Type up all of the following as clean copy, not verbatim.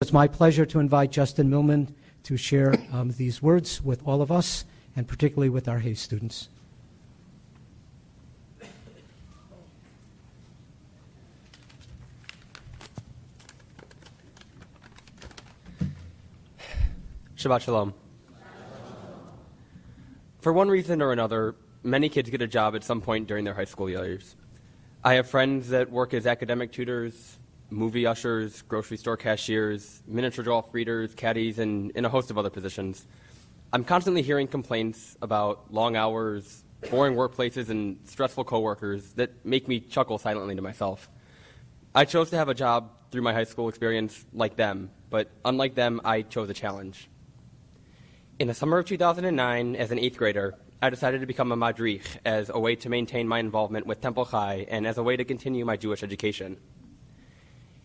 It's my pleasure to invite Justin Millman to share these words with all of us, and particularly with our Hayes students. Shabbat Shalom. For one reason or another, many kids get a job at some point during their high school years. I have friends that work as academic tutors, movie ushers, grocery store cashiers, miniature golf readers, caddies, and a host of other positions. I'm constantly hearing complaints about long hours, boring workplaces, and stressful coworkers that make me chuckle silently to myself. I chose to have a job through my high school experience like them, but unlike them, I chose a challenge. In the summer of 2009, as an 8th grader, I decided to become a madrich as a way to maintain my involvement with Temple Chai and as a way to continue my Jewish education.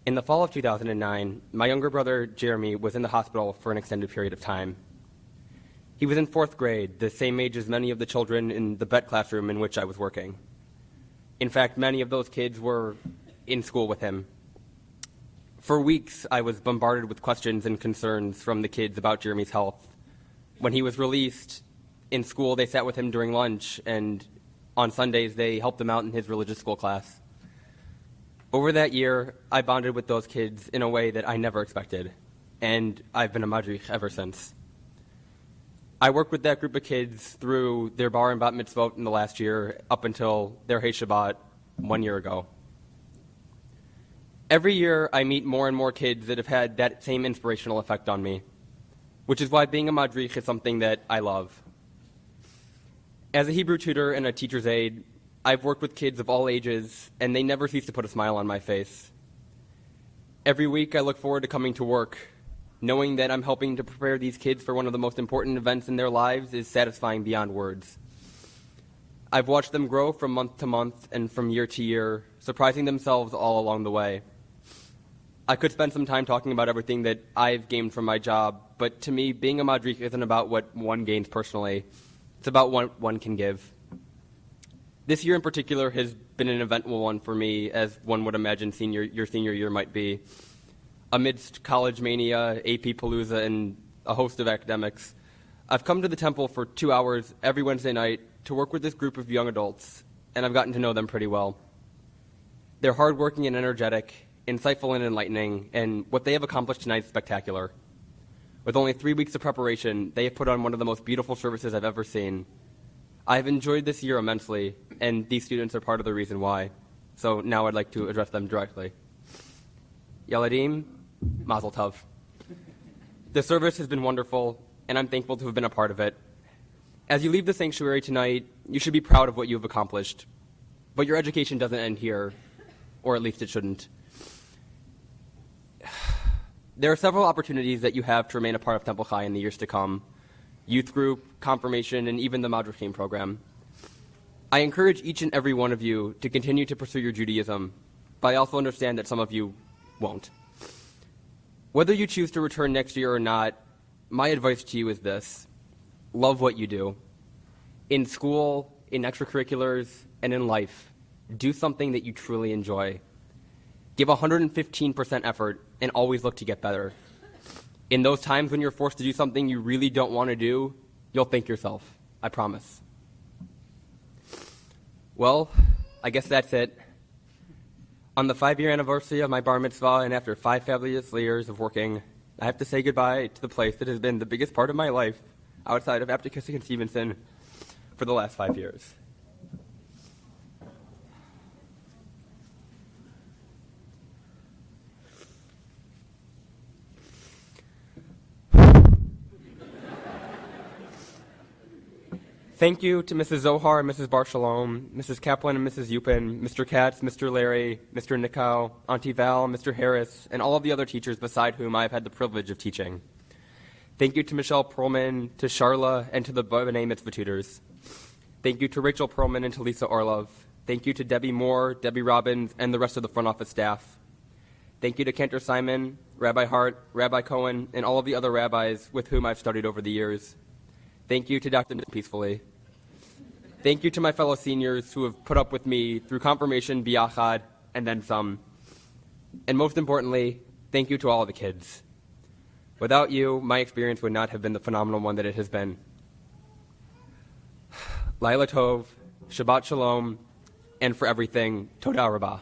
In the fall of 2009, my younger brother, Jeremy, was in the hospital for an extended period of time. He was in 4th grade, the same age as many of the children in the Bet classroom in which I was working. In fact, many of those kids were in school with him. For weeks, I was bombarded with questions and concerns from the kids about Jeremy's health. When he was released, in school they sat with him during lunch, and on Sundays they helped him out in his religious school class. Over that year, I bonded with those kids in a way that I never expected, and I've been a madrich ever since. I worked with that group of kids through their bar and bat mitzvot in the last year up until their Hay Shabbat 1 year ago. Every year, I meet more and more kids that have had that same inspirational effect on me, which is why being a madrich is something that I love. As a Hebrew tutor and a teacher's aide, I've worked with kids of all ages, and they never cease to put a smile on my face. Every week, I look forward to coming to work. Knowing that I'm helping to prepare these kids for one of the most important events in their lives is satisfying beyond words. I've watched them grow from month to month and from year to year, surprising themselves all along the way. I could spend some time talking about everything that I've gained from my job, but to me, being a madrich isn't about what one gains personally. It's about what one can give. This year in particular has been an eventful one for me, as one would imagine your senior year might be. Amidst college mania, AP Palooza, and a host of academics, I've come to the temple for 2 hours every Wednesday night to work with this group of young adults, and I've gotten to know them pretty well. They're hardworking and energetic, insightful and enlightening, and what they have accomplished tonight is spectacular. With only 3 weeks of preparation, they have put on one of the most beautiful services I've ever seen. I've enjoyed this year immensely, and these students are part of the reason why. So now I'd like to address them directly. Yaladim, Mazel Tov. The service has been wonderful, and I'm thankful to have been a part of it. As you leave the sanctuary tonight, you should be proud of what you have accomplished. But your education doesn't end here, or at least it shouldn't. There are several opportunities that you have to remain a part of Temple Chai in the years to come. Youth group, confirmation, and even the madrichim program. I encourage each and every one of you to continue to pursue your Judaism, but I also understand that some of you won't. Whether you choose to return next year or not, my advice to you is this: love what you do. In school, in extracurriculars, and in life, do something that you truly enjoy. Give 115% effort and always look to get better. In those times when you're forced to do something you really don't want to do, you'll thank yourself. I promise. Well, I guess that's it. On the 5-year anniversary of my bar mitzvah, and after 5 fabulous years of working, I have to say goodbye to the place that has been the biggest part of my life outside of Apter Kissick and Stevenson for the last 5 years. Thank you to Mrs. Zohar and Mrs. Bar Shalom, Mrs. Kaplan and Mrs. Yupin, Mr. Katz, Mr. Larry, Mr. Nikow, Auntie Val, Mr. Harris, and all of the other teachers beside whom I have had the privilege of teaching. Thank you to Michelle Perlman, to Charla, and to the B'nai Mitzvah tutors. Thank you to Rachel Perlman and to Lisa Orlov. Thank you to Debbie Moore, Debbie Robbins, and the rest of the front office staff. Thank you to Cantor Simon, Rabbi Hart, Rabbi Cohen, and all of the other rabbis with whom I've studied over the years. Thank you to Dr. Peacefully. Thank you to my fellow seniors who have put up with me through confirmation, biachad, and then some. And most importantly, thank you to all of the kids. Without you, my experience would not have been the phenomenal one that it has been. Laila Tov, Shabbat Shalom, and for everything, Toda Rabbah.